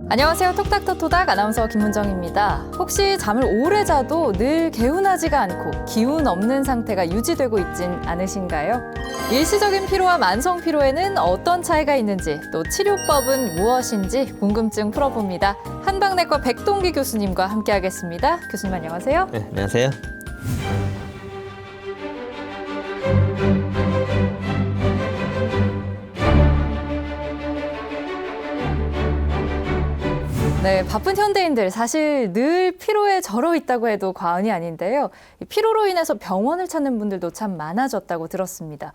안녕하세요. 톡닥터토닥 아나운서 김문정입니다. 혹시 잠을 오래 자도 늘 개운하지가 않고 기운 없는 상태가 유지되고 있진 않으신가요? 일시적인 피로와 만성 피로에는 어떤 차이가 있는지, 또 치료법은 무엇인지 궁금증 풀어봅니다. 한방내과 백동기 교수님과 함께하겠습니다. 교수님 안녕하세요. 네, 안녕하세요. 네, 바쁜 현대인들 사실 늘 피로에 절어 있다고 해도 과언이 아닌데요. 피로로 인해서 병원을 찾는 분들도 참 많아졌다고 들었습니다.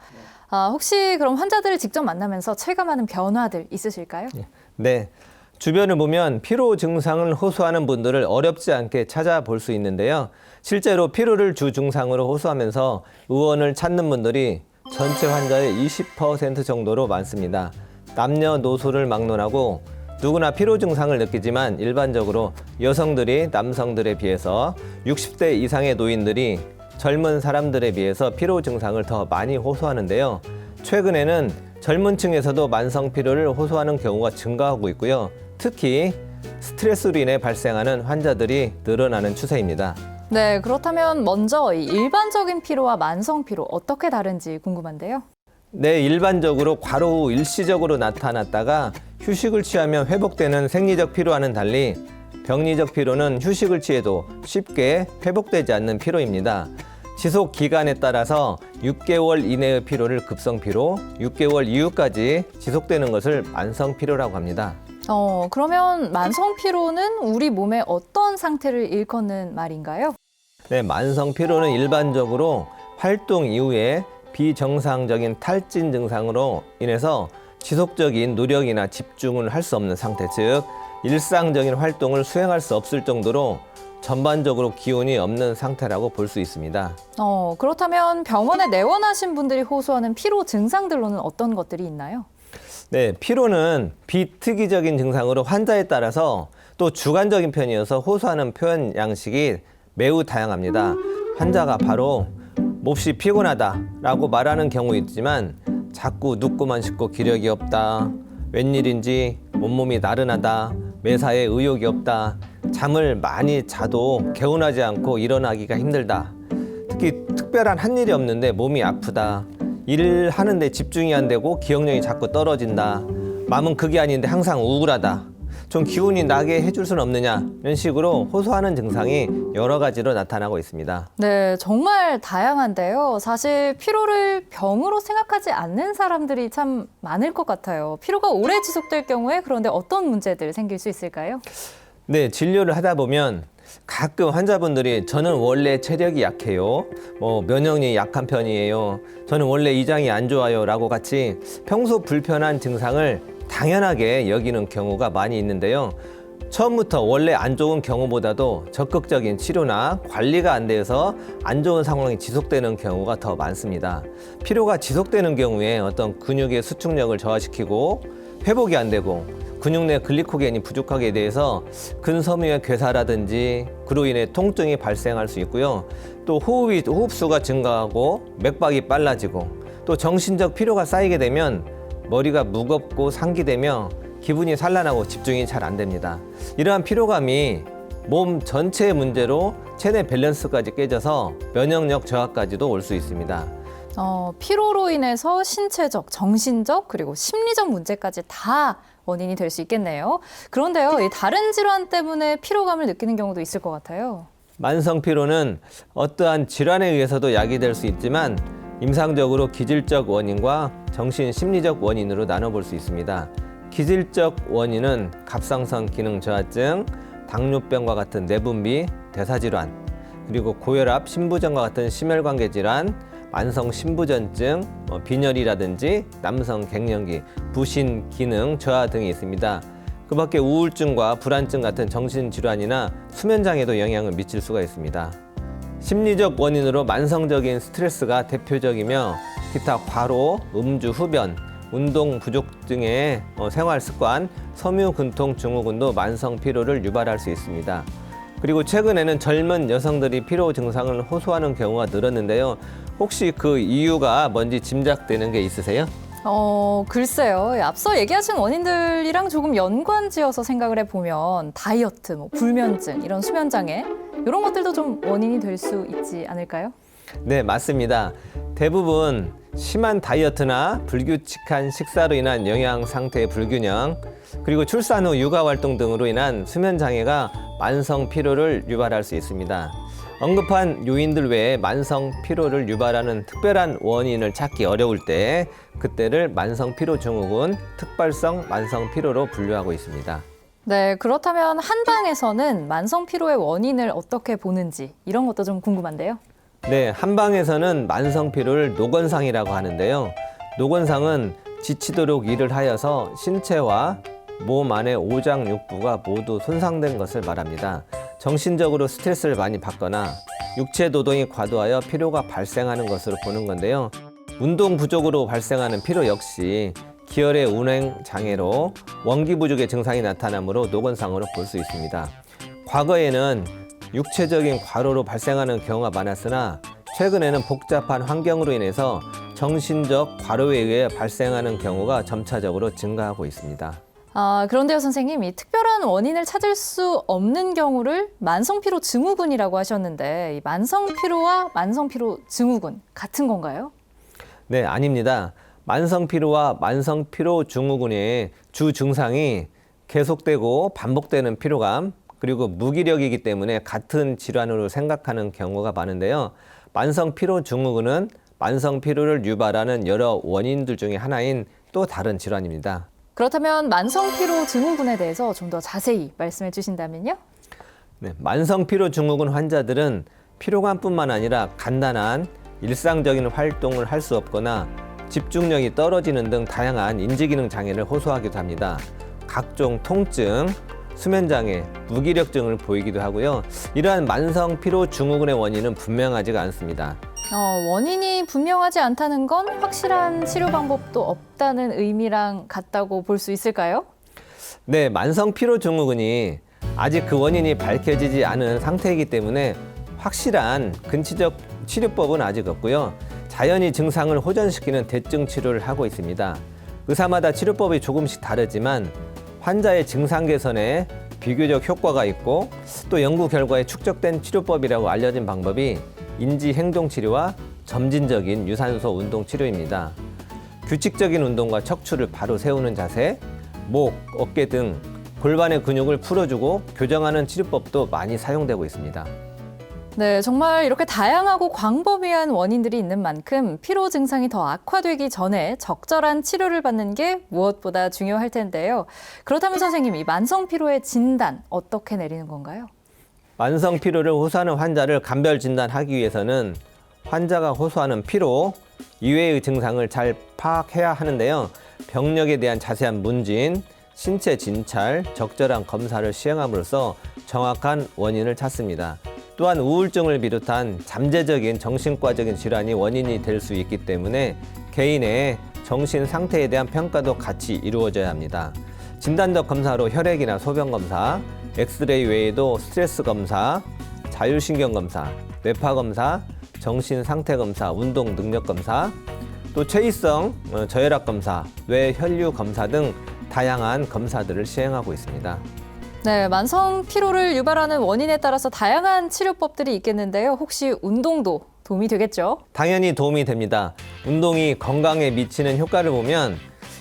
혹시 그럼 환자들을 직접 만나면서 체감하는 변화들 있으실까요? 네, 주변을 보면 피로 증상을 호소하는 분들을 어렵지 않게 찾아볼 수 있는데요. 실제로 피로를 주 증상으로 호소하면서 의원을 찾는 분들이 전체 환자의 20% 정도로 많습니다. 남녀노소를 막론하고 누구나 피로 증상을 느끼지만 일반적으로 여성들이 남성들에 비해서 60대 이상의 노인들이 젊은 사람들에 비해서 피로 증상을 더 많이 호소하는데요. 최근에는 젊은 층에서도 만성 피로를 호소하는 경우가 증가하고 있고요. 특히 스트레스로 인해 발생하는 환자들이 늘어나는 추세입니다. 네, 그렇다면 먼저 이 일반적인 피로와 만성 피로 어떻게 다른지 궁금한데요. 네, 일반적으로 과로 후 일시적으로 나타났다가 휴식을 취하면 회복되는 생리적 피로와는 달리 병리적 피로는 휴식을 취해도 쉽게 회복되지 않는 피로입니다. 지속 기간에 따라서 6개월 이내의 피로를 급성 피로, 6개월 이후까지 지속되는 것을 만성 피로라고 합니다. 그러면 만성 피로는 우리 몸의 어떤 상태를 일컫는 말인가요? 네, 만성 피로는 일반적으로 활동 이후에 비정상적인 탈진 증상으로 인해서 지속적인 노력이나 집중을 할 수 없는 상태, 즉 일상적인 활동을 수행할 수 없을 정도로 전반적으로 기운이 없는 상태라고 볼 수 있습니다. 그렇다면 병원에 내원하신 분들이 호소하는 피로 증상들로는 어떤 것들이 있나요? 네, 피로는 비특이적인 증상으로 환자에 따라서 또 주관적인 편이어서 호소하는 표현 양식이 매우 다양합니다. 환자가 바로 몹시 피곤하다라고 말하는 경우 있지만 자꾸 눕고만 싶고 기력이 없다, 웬일인지 온몸이 나른하다, 매사에 의욕이 없다, 잠을 많이 자도 개운하지 않고 일어나기가 힘들다, 특히 특별한 한 일이 없는데 몸이 아프다, 일을 하는데 집중이 안 되고 기억력이 자꾸 떨어진다, 마음은 그게 아닌데 항상 우울하다, 좀 기운이 나게 해줄 수는 없느냐, 이런 식으로 호소하는 증상이 여러 가지로 나타나고 있습니다. 네, 정말 다양한데요. 사실 피로를 병으로 생각하지 않는 사람들이 참 많을 것 같아요. 피로가 오래 지속될 경우에 그런데 어떤 문제들 생길 수 있을까요? 네, 진료를 하다 보면 가끔 환자분들이 저는 원래 체력이 약해요, 면역력이 약한 편이에요, 저는 원래 이장이 안 좋아요 라고 같이 평소 불편한 증상을 당연하게 여기는 경우가 많이 있는데요. 처음부터 원래 안 좋은 경우보다도 적극적인 치료나 관리가 안 돼서 안 좋은 상황이 지속되는 경우가 더 많습니다. 피로가 지속되는 경우에 어떤 근육의 수축력을 저하시키고 회복이 안 되고 근육 내 글리코겐이 부족하게 돼서 근섬유의 괴사라든지 그로 인해 통증이 발생할 수 있고요. 또 호흡수가 증가하고 맥박이 빨라지고 또 정신적 피로가 쌓이게 되면 머리가 무겁고 상기되며 기분이 산란하고 집중이 잘 안 됩니다. 이러한 피로감이 몸 전체의 문제로 체내 밸런스까지 깨져서 면역력 저하까지도 올 수 있습니다. 피로로 인해서 신체적, 정신적, 그리고 심리적 문제까지 다 원인이 될 수 있겠네요. 그런데요, 이 다른 질환 때문에 피로감을 느끼는 경우도 있을 것 같아요. 만성 피로는 어떠한 질환에 의해서도 야기될 수 있지만 임상적으로 기질적 원인과 정신 심리적 원인으로 나눠볼 수 있습니다. 기질적 원인은 갑상선 기능 저하증, 당뇨병과 같은 내분비, 대사질환, 그리고 고혈압, 심부전과 같은 심혈관계 질환, 만성 신부전증, 빈혈이라든지 남성 갱년기, 부신 기능 저하 등이 있습니다. 그 밖에 우울증과 불안증 같은 정신질환이나 수면장애도 영향을 미칠 수가 있습니다. 심리적 원인으로 만성적인 스트레스가 대표적이며 기타 과로, 음주, 흡연, 운동 부족 등의 생활 습관, 섬유 근통 증후군도 만성 피로를 유발할 수 있습니다. 그리고 최근에는 젊은 여성들이 피로 증상을 호소하는 경우가 늘었는데요. 혹시 그 이유가 뭔지 짐작되는 게 있으세요? 글쎄요. 앞서 얘기하신 원인들이랑 조금 연관지어서 생각을 해보면 다이어트, 불면증, 이런 수면장애 이런 것들도 좀 원인이 될 수 있지 않을까요? 네, 맞습니다. 대부분 심한 다이어트나 불규칙한 식사로 인한 영양 상태의 불균형, 그리고 출산 후 육아 활동 등으로 인한 수면 장애가 만성 피로를 유발할 수 있습니다. 언급한 요인들 외에 만성 피로를 유발하는 특별한 원인을 찾기 어려울 때 그때를 만성 피로 증후군, 특발성 만성 피로로 분류하고 있습니다. 네, 그렇다면 한방에서는 만성 피로의 원인을 어떻게 보는지 이런 것도 좀 궁금한데요. 네, 한방에서는 만성 피로를 노건상이라고 하는데요. 노건상은 지치도록 일을 하여서 신체와 몸 안의 오장육부가 모두 손상된 것을 말합니다. 정신적으로 스트레스를 많이 받거나 육체 노동이 과도하여 피로가 발생하는 것으로 보는 건데요. 운동 부족으로 발생하는 피로 역시 기혈의 운행 장애로 원기 부족의 증상이 나타나므로 노건상으로 볼 수 있습니다. 과거에는 육체적인 과로로 발생하는 경우가 많았으나 최근에는 복잡한 환경으로 인해서 정신적 과로에 의해 발생하는 경우가 점차적으로 증가하고 있습니다. 그런데요, 선생님, 이 특별한 원인을 찾을 수 없는 경우를 만성피로 증후군이라고 하셨는데, 이 만성피로와 만성피로 증후군 같은 건가요? 네, 아닙니다. 만성피로와 만성피로 증후군의 주 증상이 계속되고 반복되는 피로감, 그리고 무기력이기 때문에 같은 질환으로 생각하는 경우가 많은데요. 만성피로 증후군은 만성피로를 유발하는 여러 원인들 중에 하나인 또 다른 질환입니다. 그렇다면 만성피로 증후군에 대해서 좀 더 자세히 말씀해 주신다면요? 네, 만성피로 증후군 환자들은 피로감뿐만 아니라 간단한 일상적인 활동을 할 수 없거나 집중력이 떨어지는 등 다양한 인지기능 장애를 호소하기도 합니다. 각종 통증, 수면장애, 무기력증을 보이기도 하고요. 이러한 만성피로 증후군의 원인은 분명하지가 않습니다. 원인이 분명하지 않다는 건 확실한 치료 방법도 없다는 의미랑 같다고 볼 수 있을까요? 네, 만성피로 증후군이 아직 그 원인이 밝혀지지 않은 상태이기 때문에 확실한 근치적 치료법은 아직 없고요. 자연히 증상을 호전시키는 대증 치료를 하고 있습니다. 의사마다 치료법이 조금씩 다르지만 환자의 증상 개선에 비교적 효과가 있고 또 연구 결과에 축적된 치료법이라고 알려진 방법이 인지행동치료와 점진적인 유산소 운동 치료입니다. 규칙적인 운동과 척추를 바로 세우는 자세, 목, 어깨 등 골반의 근육을 풀어주고 교정하는 치료법도 많이 사용되고 있습니다. 네, 정말 이렇게 다양하고 광범위한 원인들이 있는 만큼 피로 증상이 더 악화되기 전에 적절한 치료를 받는 게 무엇보다 중요할 텐데요. 그렇다면 선생님, 이 만성 피로의 진단 어떻게 내리는 건가요? 만성 피로를 호소하는 환자를 감별 진단하기 위해서는 환자가 호소하는 피로 이외의 증상을 잘 파악해야 하는데요. 병력에 대한 자세한 문진, 신체 진찰, 적절한 검사를 시행함으로써 정확한 원인을 찾습니다. 또한 우울증을 비롯한 잠재적인 정신과적인 질환이 원인이 될 수 있기 때문에 개인의 정신 상태에 대한 평가도 같이 이루어져야 합니다. 진단적 검사로 혈액이나 소변 검사, 엑스레이 외에도 스트레스 검사, 자율신경 검사, 뇌파 검사, 정신 상태 검사, 운동 능력 검사, 또 체위성 저혈압 검사, 뇌 혈류 검사 등 다양한 검사들을 시행하고 있습니다. 네, 만성 피로를 유발하는 원인에 따라서 다양한 치료법들이 있겠는데요. 혹시 운동도 도움이 되겠죠? 당연히 도움이 됩니다. 운동이 건강에 미치는 효과를 보면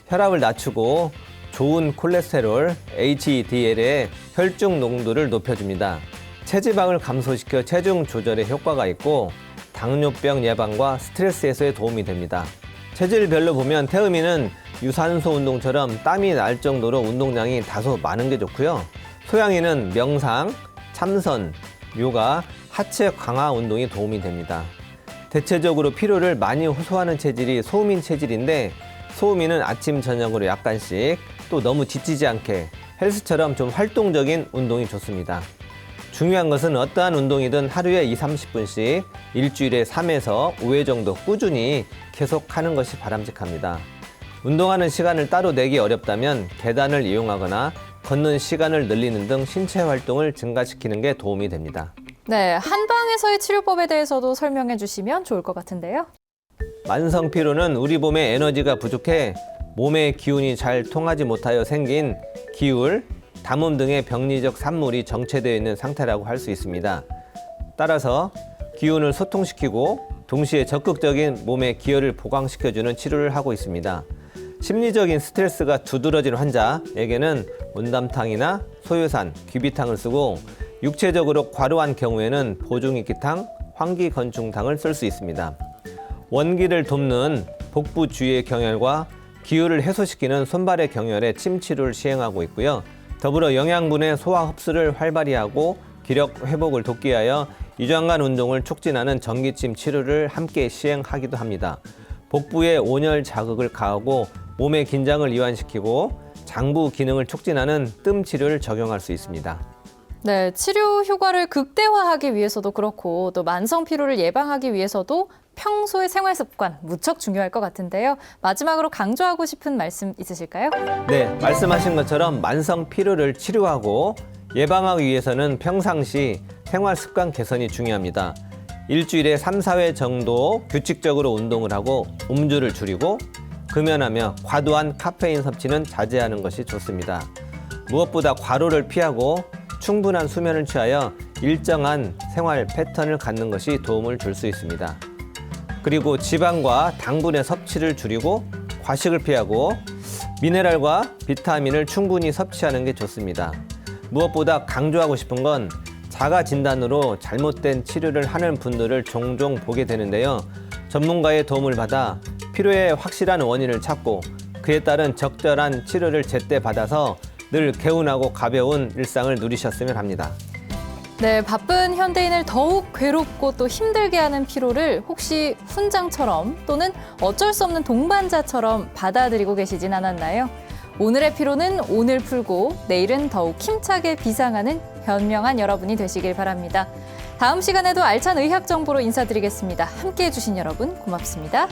혈압을 낮추고 좋은 콜레스테롤, HDL의 혈중 농도를 높여줍니다. 체지방을 감소시켜 체중 조절에 효과가 있고 당뇨병 예방과 스트레스 해소에 도움이 됩니다. 체질별로 보면 태음인은 유산소 운동처럼 땀이 날 정도로 운동량이 다소 많은 게 좋고요. 소양인은 명상, 참선, 요가, 하체 강화 운동이 도움이 됩니다. 대체적으로 피로를 많이 호소하는 체질이 소음인 체질인데 소음인은 아침, 저녁으로 약간씩 또 너무 지치지 않게 헬스처럼 좀 활동적인 운동이 좋습니다. 중요한 것은 어떠한 운동이든 하루에 20-30분씩 일주일에 3에서 5회 정도 꾸준히 계속하는 것이 바람직합니다. 운동하는 시간을 따로 내기 어렵다면 계단을 이용하거나 걷는 시간을 늘리는 등 신체 활동을 증가시키는 게 도움이 됩니다. 네, 한방에서의 치료법에 대해서도 설명해 주시면 좋을 것 같은데요. 만성 피로는 우리 몸의 에너지가 부족해 몸의 기운이 잘 통하지 못하여 생긴 기울, 담음 등의 병리적 산물이 정체되어 있는 상태라고 할 수 있습니다. 따라서 기운을 소통시키고 동시에 적극적인 몸의 기혈을 보강시켜주는 치료를 하고 있습니다. 심리적인 스트레스가 두드러진 환자에게는 온담탕이나 소요산, 귀비탕을 쓰고 육체적으로 과로한 경우에는 보중익기탕, 환기건충탕을 쓸 수 있습니다. 원기를 돕는 복부 주위의 경혈과 기울을 해소시키는 손발의 경혈에 침 치료를 시행하고 있고요. 더불어 영양분의 소화 흡수를 활발히 하고 기력 회복을 돕기 위하여 이완간 운동을 촉진하는 전기침 치료를 함께 시행하기도 합니다. 복부의 온열 자극을 가하고 몸의 긴장을 이완시키고 장부 기능을 촉진하는 뜸 치료를 적용할 수 있습니다. 네, 치료 효과를 극대화하기 위해서도 그렇고 또 만성 피로를 예방하기 위해서도 평소의 생활 습관 무척 중요할 것 같은데요. 마지막으로 강조하고 싶은 말씀 있으실까요? 네, 말씀하신 것처럼 만성 피로를 치료하고 예방하기 위해서는 평상시 생활 습관 개선이 중요합니다. 일주일에 3, 4회 정도 규칙적으로 운동을 하고 음주를 줄이고 금연하며 과도한 카페인 섭취는 자제하는 것이 좋습니다. 무엇보다 과로를 피하고 충분한 수면을 취하여 일정한 생활 패턴을 갖는 것이 도움을 줄 수 있습니다. 그리고 지방과 당분의 섭취를 줄이고 과식을 피하고 미네랄과 비타민을 충분히 섭취하는 게 좋습니다. 무엇보다 강조하고 싶은 건 자가 진단으로 잘못된 치료를 하는 분들을 종종 보게 되는데요. 전문가의 도움을 받아 피로의 확실한 원인을 찾고 그에 따른 적절한 치료를 제때 받아서 늘 개운하고 가벼운 일상을 누리셨으면 합니다. 네, 바쁜 현대인을 더욱 괴롭고 또 힘들게 하는 피로를 혹시 훈장처럼 또는 어쩔 수 없는 동반자처럼 받아들이고 계시진 않았나요? 오늘의 피로는 오늘 풀고 내일은 더욱 힘차게 비상하는 현명한 여러분이 되시길 바랍니다. 다음 시간에도 알찬 의학 정보로 인사드리겠습니다. 함께해 주신 여러분 고맙습니다.